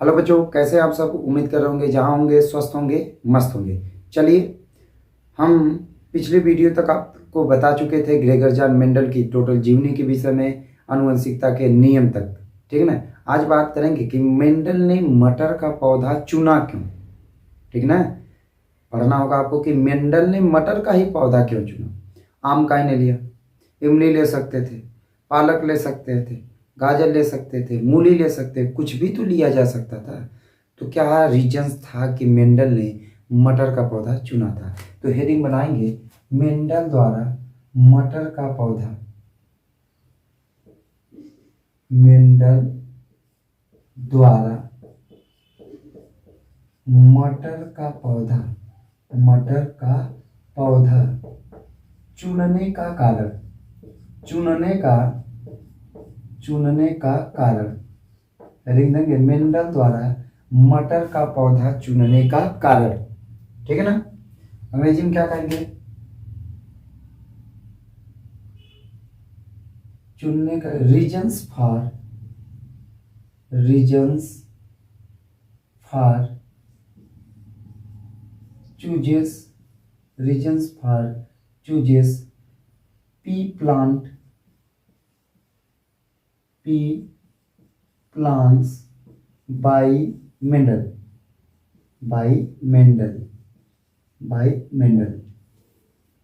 Hello बच्चों, कैसे आप सब? उम्मीद कर रहे होंगे जहाँ होंगे स्वस्थ होंगे, मस्त होंगे। चलिए, हम पिछले वीडियो तक आपको बता चुके थे ग्रेगर जॉन मेंडल की टोटल जीवनी के विषय में, आनुवंशिकता के नियम तक। ठीक है ना। आज बात करेंगे कि मेंडल ने मटर का पौधा चुना क्यों। ठीक ना। पढ़ना होगा आपको कि मेंडल ने मटर का ही पौधा क्यों चुना। आम का ही नहीं लिया, इमली ले सकते थे, पालक ले सकते थे, गाजर ले सकते थे, मूली ले सकते थे, कुछ भी तो लिया जा सकता था। तो क्या रीजंस था कि मेंडल ने मटर का पौधा चुना था? तो हेडिंग बनाएंगे, मेंडल द्वारा मटर का पौधा, मेंडल द्वारा मटर का पौधा, मटर का पौधा चुनने का कारण, चुनने का कारण हेडिंग देंगे, मेंडल द्वारा मटर का पौधा चुनने का कारण। ठीक है ना। अंग्रेजी में क्या कहेंगे? चुनने का, reasons for chooses P plants by Mendel.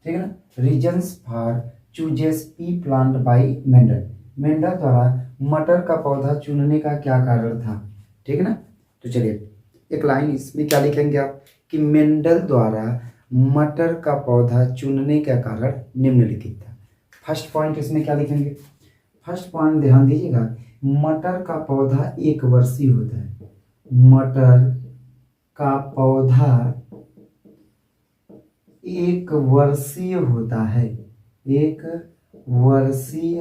ठीक है ना। Reasons for chooses P plant by Mendel. Mendel द्वारा मटर का पौधा चुनने का क्या कारण था? ठीक है ना। तो चलिए, एक लाइन इसमें क्या लिखेंगे आप कि मेंडल द्वारा मटर का पौधा चुनने का कारण निम्नलिखित था। फर्स्ट पॉइंट इसमें क्या लिखेंगे? फर्स्ट पॉइंट ध्यान दीजिएगा, मटर का पौधा एक वर्षीय होता है। मटर का पौधा एक वर्षीय होता है, एक वर्षीय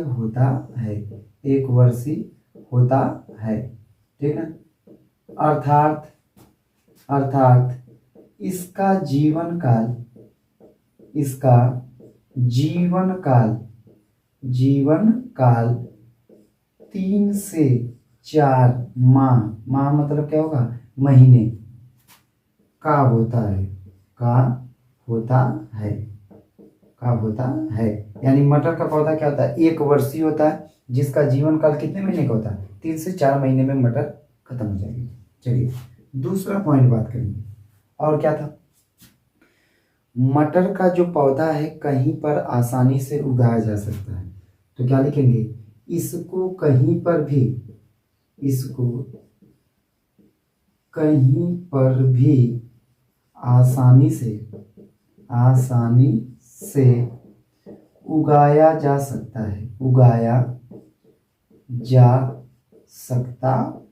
होता है। ठीक है। अर्थात इसका जीवन काल 3 से 4 माह मतलब क्या होगा? महीने का होता है। यानी मटर का पौधा क्या होता है? एक वर्षीय होता है, जिसका जीवन काल कितने महीने का होता है? 3 से 4 महीने में मटर खत्म हो जाएगी। चलिए, दूसरा पॉइंट बात करेंगे। और क्या था? मटर का जो पौधा है कहीं पर आसानी से उगाया जा सकता है। तो क्या लिखेंगे? इसको कहीं पर भी आसानी से उगाया जा सकता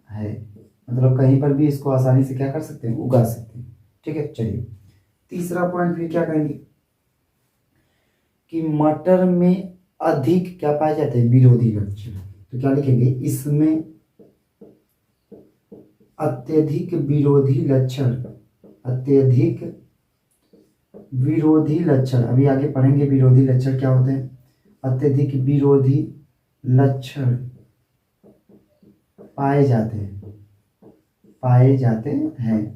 है। मतलब कहीं पर भी इसको आसानी से क्या कर सकते हैं? उगा सकते हैं। ठीक है। चलिए, तीसरा पॉइंट फिर क्या कहेंगे कि मटर में अधिक क्या पाए जाते हैं? विरोधी लक्षण। तो क्या लिखेंगे? इसमें अत्यधिक विरोधी लक्षण, अभी आगे पढ़ेंगे विरोधी लक्षण क्या होते हैं। अत्यधिक विरोधी लक्षण पाए जाते हैं।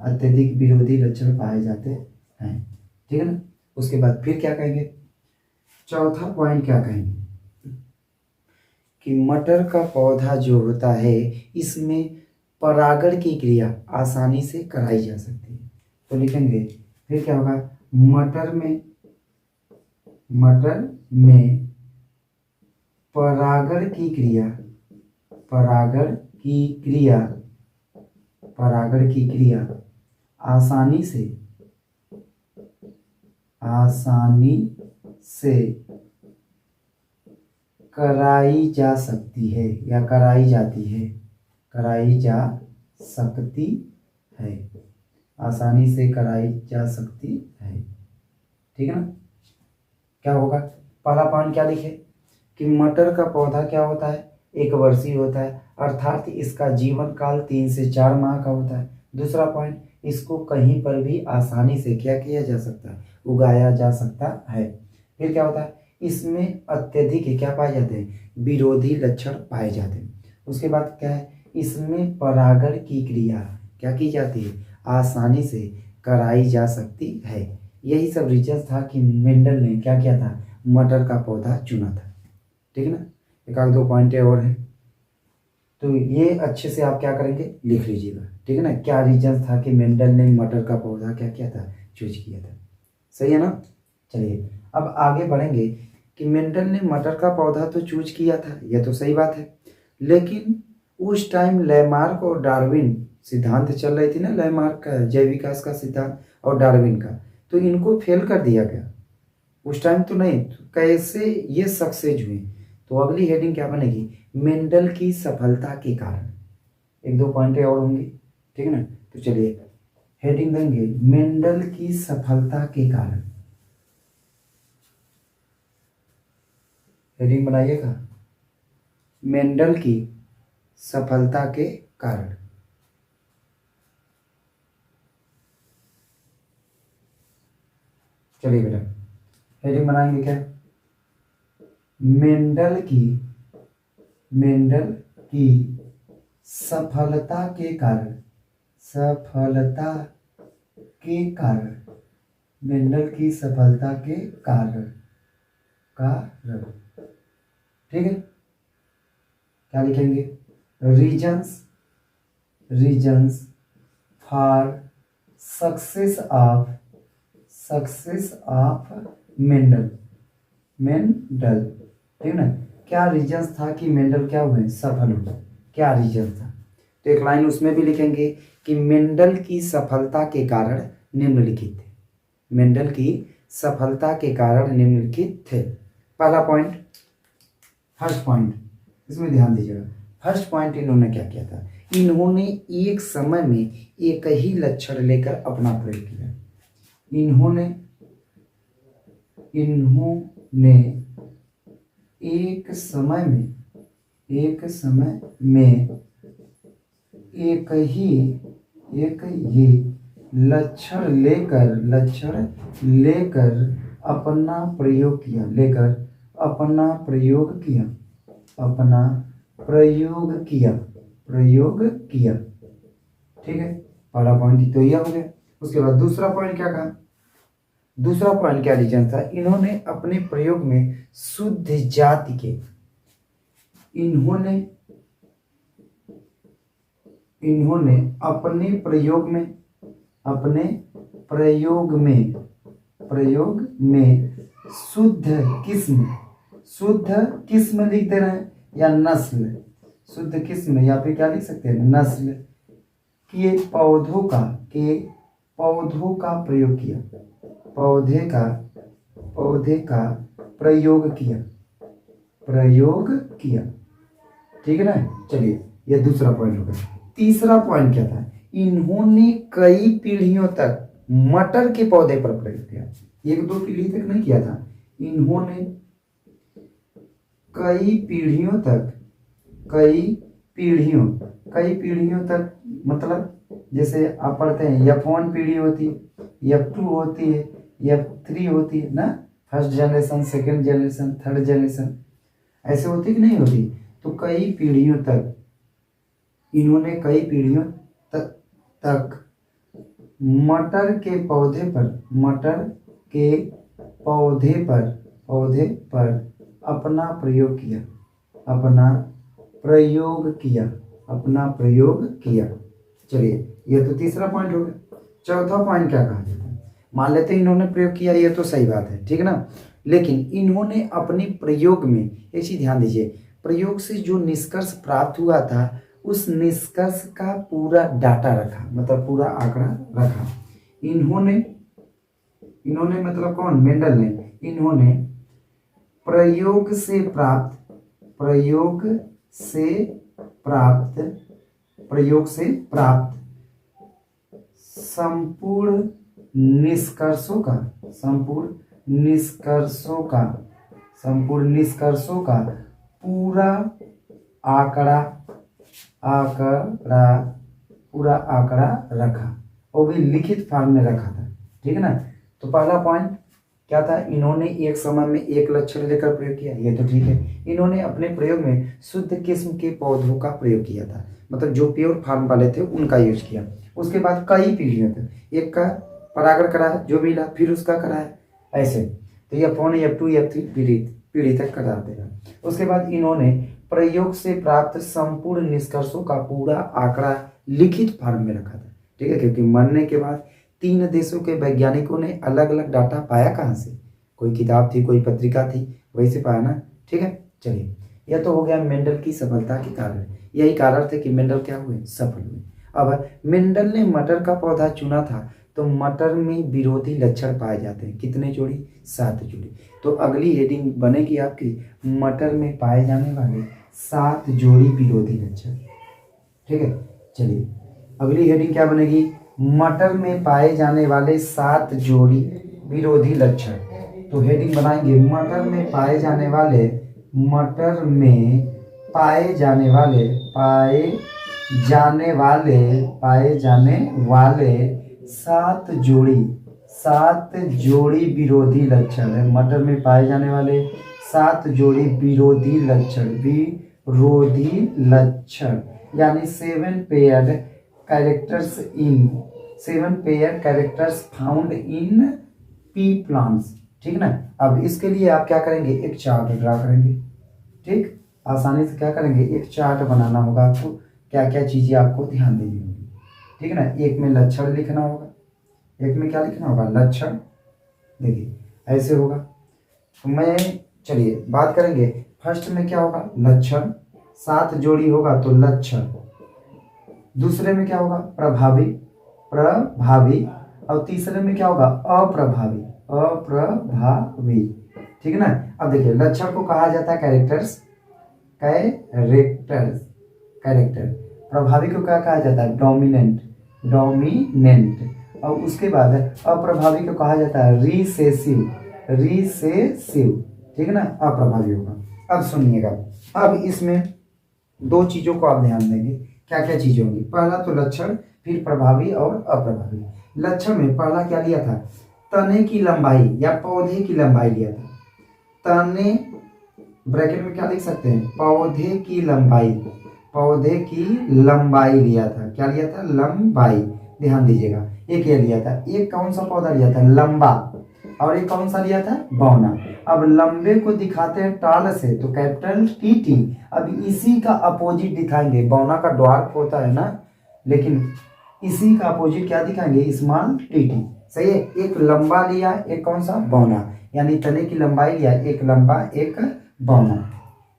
अत्यधिक विरोधी लक्षण पाए जाते हैं। ठीक है ना। उसके बाद फिर क्या कहेंगे? चौथा पॉइंट क्या कहेंगे कि मटर का पौधा जो होता है इसमें परागण की क्रिया आसानी से कराई जा सकती है। तो लिखेंगे फिर क्या होगा? मटर में परागण की क्रिया आसानी से कराई जा सकती है या कराई जा सकती है। आसानी से कराई जा सकती है। ठीक है ना। क्या होगा? पहला पॉइंट क्या लिखे कि मटर का पौधा क्या होता है? एक वर्षीय होता है, अर्थात इसका जीवन काल 3 से 4 माह का होता है। दूसरा पॉइंट, इसको कहीं पर भी आसानी से क्या किया जा सकता है? उगाया जा सकता है। फिर क्या होता है? इसमें अत्यधिक क्या पाए जाते हैं? विरोधी लक्षण पाए जाते हैं। उसके बाद क्या है? इसमें परागण की क्रिया क्या की जाती है, आसानी से कराई जा सकती है। यही सब रीजन था कि मेंडल ने क्या किया था, मटर का पौधा चुना था। ठीक है ना, एक आध दो पॉइंट और हैं, तो ये अच्छे से आप क्या करेंगे, लिख लीजिएगा। ठीक है ना, क्या रीजन था कि मेंडल ने मटर का पौधा क्या किया था, चूज किया था। सही है ना। चलिए अब आगे बढ़ेंगे कि मेंडल ने मटर का पौधा तो चूज किया था, यह तो सही बात है, लेकिन उस टाइम लैमार्क और डार्विन सिद्धांत चल रही थी ना, लैमार्क का जैव विकास का सिद्धांत और डार्विन का, तो इनको फेल कर दिया गया उस टाइम तो नहीं, तो कैसे ये सक्सेस हुए। तो अगली हेडिंग क्या बनेगी, मेंडल की सफलता के कारण। एक दो पॉइंट और होंगे। ठीक है ना, तो चलिए हेडिंग देंगे मेंडल की सफलता के कारण। हेडिंग बनाइएगा मेंडल की सफलता के कारण। चलिए बेटा हेडिंग बनाएंगे क्या, मेंडल की सफलता के कारण, सफलता के कारण, मेंडल की सफलता के कारण, कारण। ठीक है, क्या लिखेंगे, reasons for success of Mendel. ठीक है ना, क्या रीजंस था कि मेंडल क्या हुए, सफल हुए, क्या रीजन था। तो एक लाइन उसमें भी लिखेंगे कि मेंडल की सफलता के कारण निम्नलिखित थे, मेंडल की सफलता के कारण निम्नलिखित थे। पहला पॉइंट, फर्स्ट पॉइंट, इसमें ध्यान दीजिएगा। फर्स्ट पॉइंट इन्होंने क्या किया था, इन्होंने एक समय में एक ही लक्षण लेकर अपना प्रयोग किया। इन्होंने एक समय में एक ही लक्षण लेकर अपना प्रयोग किया। ठीक है, पहला पॉइंट तो यह हो गया। उसके बाद दूसरा पॉइंट क्या कहा, दूसरा पॉइंट क्या रीजन था, इन्होंने अपने प्रयोग में शुद्ध जाति के, इन्होंने अपने प्रयोग में शुद्ध किस्म लिख दे रहे हैं या नस्ल, शुद्ध किस्म या फिर क्या लिख सकते हैं, नस्ल के पौधों का प्रयोग किया, पौधे का प्रयोग किया। ठीक है ना, चलिए यह दूसरा पॉइंट हो गया। तीसरा पॉइंट क्या था, इन्होंने कई पीढ़ियों तक मटर के पौधे पर प्रयोग किया, एक दो पीढ़ी तक नहीं किया था, इन्होंने कई पीढ़ियों तक, मतलब जैसे आप पढ़ते हैं F1 पीढ़ी होती है, F2 होती है, F3 होती है ना, first generation, second generation, third generation, ऐसे होती कि नहीं होती। तो कई पीढ़ियों तक, इन्होंने कई पीढ़ियों तक मटर के पौधे पर अपना प्रयोग किया। चलिए यह तो तीसरा पॉइंट हो गया। चौथा पॉइंट क्या कहा जाता है, मान लेते हैं इन्होंने प्रयोग किया, ये तो सही बात है, ठीक है ना, लेकिन इन्होंने अपने प्रयोग में एक चीज ध्यान दीजिए, प्रयोग से जो निष्कर्ष प्राप्त हुआ था उस निष्कर्ष का पूरा डाटा रखा, मतलब पूरा आंकड़ा रखा। इन्होंने मतलब कौन, मेंडल ने, इन्होंने प्रयोग से प्राप्त संपूर्ण निष्कर्षों का पूरा आंकड़ा रखा, वो भी लिखित फॉर्म में रखा था। ठीक है ना, तो पहला पॉइंट क्या था, इन्होंने एक समय में एक लक्षण लेकर प्रयोग किया, ये तो ठीक है। इन्होंने अपने प्रयोग में शुद्ध किस्म के पौधों का प्रयोग किया था, मतलब जो प्योर फार्म वाले थे उनका यूज किया। उसके बाद कई पीढ़ियों तक एक का परागण कराया जो मिला, फिर उसका कराया, ऐसे तो F1 F2 F3 पीढ़ी पीढ़ी तक करा देगा। उसके बाद इन्होंने प्रयोग से प्राप्त संपूर्ण निष्कर्षों का पूरा आंकड़ा लिखित फॉर्म में रखा था, ठीक है, क्योंकि मरने के बाद 3 देशों के वैज्ञानिकों ने अलग अलग डाटा पाया कहाँ से, कोई किताब थी, कोई पत्रिका थी, वही से पाया ना, ठीक है। चलिए, यह तो हो गया मेंडल की सफलता के कारण, यही कारण थे कि मेंडल क्या हुए, सफल हुए। अब मेंडल ने मटर का पौधा चुना था तो मटर में विरोधी लक्षण पाए जाते हैं, कितने जोड़ी, 7 जोड़ी। तो अगली हेडिंग बनेगी आपकी मटर में पाए जाने वाले 7 जोड़ी विरोधी लक्षण, ठीक है। चलिए, अगली हेडिंग क्या बनेगी, मटर में पाए जाने वाले 7 जोड़ी विरोधी लक्षण। तो हेडिंग बनाएंगे मटर में पाए जाने वाले, मटर में पाए जाने वाले, पाए जाने वाले 7 जोड़ी विरोधी लक्षण है। मटर में पाए जाने वाले 7 जोड़ी विरोधी लक्षण, यानी 7 pair characters found in P plants, ठीक ना। अब इसके लिए आप क्या करेंगे, एक चार्ट ड्रा करेंगे, ठीक, आसानी से क्या करेंगे, एक चार्ट बनाना होगा आपको, क्या क्या चीजें आपको ध्यान देनी होगी, ठीक है ना। एक में लक्षण लिखना होगा, एक में क्या लिखना होगा, लक्षण, देखिए ऐसे होगा। तो मैं चलिए बात करेंगे, फर्स्ट में क्या होगा, लक्षण, 7 जोड़ी होगा तो लक्षण। दूसरे में क्या होगा, प्रभावी, और तीसरे में क्या होगा, अप्रभावी, ठीक है ना। अब देखिए, लक्षण को कहा जाता है कैरेक्टर, प्रभावी को क्या कहा जाता है, डोमिनेंट, और उसके बाद अप्रभावी को कहा जाता है रिसेसिव, ठीक है ना, अप्रभावी होगा। अब सुनिएगा, अब इसमें 2 चीजों को आप ध्यान देंगे, क्या क्या चीजें होंगी, पहला तो लक्षण, फिर प्रभावी और अप्रभावी। लक्षण में पहला क्या लिया था, तने की लंबाई या पौधे की लंबाई लिया था, तने ब्रैकेट में क्या लिख सकते हैं, पौधे की लंबाई लिया था, क्या लिया था, लंबाई, ध्यान दीजिएगा। एक ये लिया था, एक कौन सा पौधा लिया था, लंबा, और एक कौन सा लिया था, बौना। अब लंबे को दिखाते हैं टाल से तो कैपिटल टी, अब इसी का अपोजिट दिखाएंगे, बौना का ड्वार्फ होता है ना, लेकिन इसी का अपोजिट क्या दिखाएंगे, स्मॉल टी, सही है। एक लंबा लिया, एक कौन सा, बौना, यानी तने की लंबाई लिया, एक लंबा एक बौना,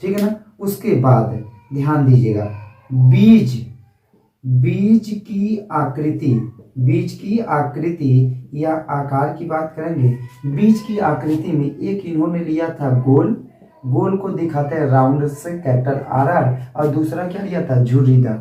ठीक है ना। उसके बाद ध्यान दीजिएगा, बीज की आकृति या आकार की बात करेंगे। बीज की आकृति में एक इन्होंने लिया था गोल को दिखाते हैं राउंड से कैपिटल RR, और दूसरा क्या लिया था, झुर्रीदार,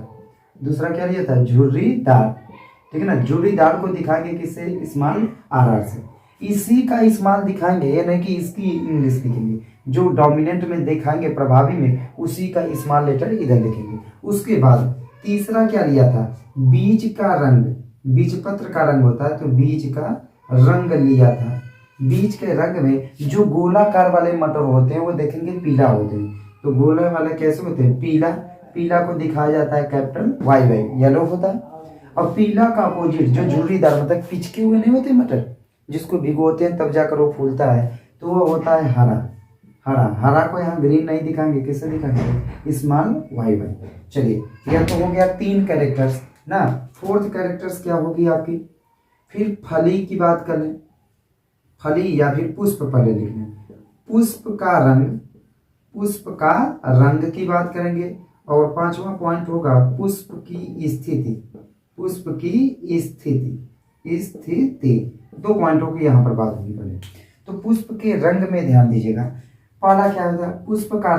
ठीक है ना। झुर्रीदार को दिखाएंगे किससे, स्मॉल RR से। इसी का इस्तेमाल दिखाएंगे, ये नहीं कि इसकी इंग्लिश लिखेंगे, जो डोमिनेंट में दिखाएंगे प्रभावी में, उसी का स्मॉल लेटर इधर लिखेंगे। उसके बाद तीसरा क्या लिया था, बीज का रंग, बीजपत्र का रंग होता है तो बीज का रंग लिया था। बीज के रंग में जो गोलाकार वाले मटर होते हैं वो देखेंगे पीला होते हैं, तो गोला वाले कैसे होते हैं, पीला को दिखाया जाता है कैपिटल YY, येलो होता है। और पीला का अपोजिट जो झुर्रीदार, मतलब पिचके हुए नहीं होते मटर, जिसको भिगोते हैं तब जाकर वो फूलता है, तो वो होता है हरा को यहाँ ग्रीन नहीं दिखाएंगे, किससे दिखाएंगे, स्मॉल YY। चलिए, यह तो हो गया 3 कैरेक्टर्स ना। 4th कैरेक्टर्स क्या होगी आपकी, फिर फली की बात कर लें, फली या फिर पुष्प पहले लिख लें, पुष्प का रंग की बात करेंगे। और 5वां पॉइंट होगा पुष्प की स्थिति। 2 पॉइंटों की यहाँ पर बात होगी पहले। तो पुष्प के रंग में ध्यान दीजिएगा, पहला क्या होता है, पुष्प का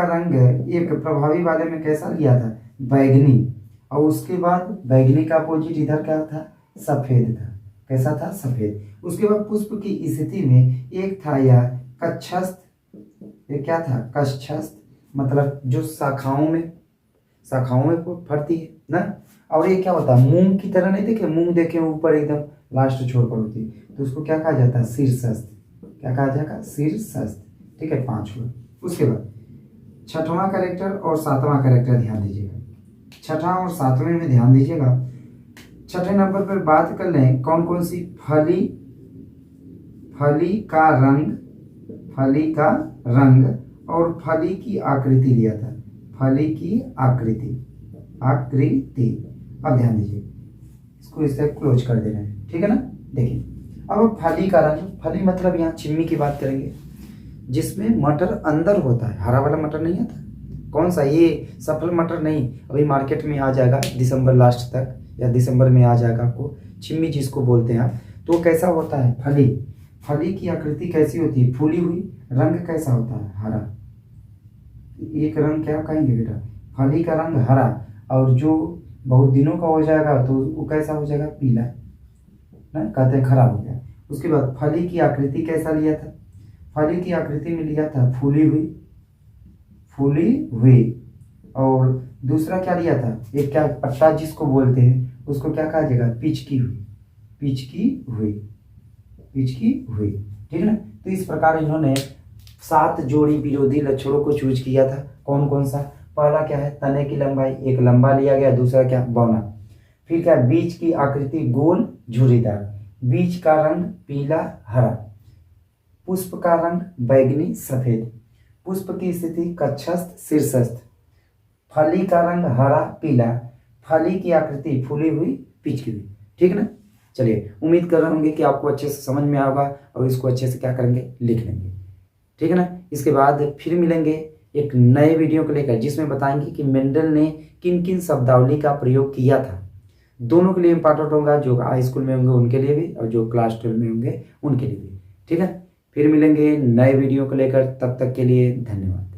रंग एक प्रभावी वाले में कैसा लिया था, बैगनी, और उसके बाद बैगनी का अपोजिट इधर क्या था, सफेद था, कैसा था, सफेद। उसके बाद पुष्प की स्थिति में एक था यह कक्षस्थ, ये क्या था, कक्षस्थ, मतलब जो शाखाओं में फरती है ना। और ये क्या होता है, मूंग की तरह नहीं, देखे मूंग देखे ऊपर एकदम लास्ट छोर पर होती है, तो उसको क्या कहा जाता है, शीर्षस्थ, क्या कहा जाएगा, शीर्षस्थ, ठीक है, 5 हुआ। उसके बाद 6वां कैरेक्टर और 7वां कैरेक्टर ध्यान दीजिएगा। छठा और सातवें में ध्यान दीजिएगा। छठे नंबर पर बात कर लें कौन कौन सी फली का रंग और फली की आकृति लिया था। फली की आकृति। अब ध्यान दीजिए, इसको इससे क्लोज कर देना है, ठीक है ना। देखिए अब फली का रंग, फली मतलब यहाँ छिम्मी की बात करेंगे जिसमें मटर अंदर होता है। हरा वाला मटर नहीं आता, कौन सा, ये सफल मटर नहीं, अभी मार्केट में आ जाएगा दिसंबर लास्ट तक या दिसंबर में आ जाएगा आपको, छिम्मी जिसको बोलते हैं आप। तो कैसा होता है फली की आकृति कैसी होती है, फूली हुई, रंग कैसा होता है, हरा। एक रंग क्या कहेंगे बेटा, फली का रंग हरा, और जो बहुत दिनों का हो जाएगा तो वो कैसा हो जाएगा, पीला ना, कहते हैं खराब हो गया। उसके बाद फली की आकृति कैसा लिया था, फली की आकृति में लिया था फूली हुई। और दूसरा क्या लिया था, एक क्या पत्ता जिसको बोलते हैं उसको क्या कहा जाएगा, पिचकी हुई, ठीक है ना। तो इस प्रकार इन्होंने 7 जोड़ी विरोधी लक्षणों को चूज किया था। कौन कौन सा, पहला क्या है, तने की लंबाई, एक लंबा लिया गया, दूसरा क्या, बौना। फिर क्या, बीज की आकृति गोल झुर्रीदार, बीज का रंग पीला हरा, पुष्प का रंग बैंगनी सफेद, पुष्प की स्थिति कक्षस्थ शीर्षस्थ, फली का रंग हरा पीला, फली की आकृति फूली हुई पिचकी हुई, ठीक है ना। चलिए उम्मीद कर रहे होंगे कि आपको अच्छे से समझ में आएगा और इसको अच्छे से क्या करेंगे, लिख लेंगे, ठीक है ना। इसके बाद फिर मिलेंगे एक नए वीडियो को लेकर जिसमें बताएंगे कि मेंडल ने किन किन शब्दावली का प्रयोग किया था। दोनों के लिए इंपॉर्टेंट होगा, जो हाई स्कूल में होंगे उनके लिए भी और जो क्लास 12 में होंगे उनके लिए भी, ठीक है। फिर मिलेंगे नए वीडियो को लेकर, तब तक के लिए धन्यवाद।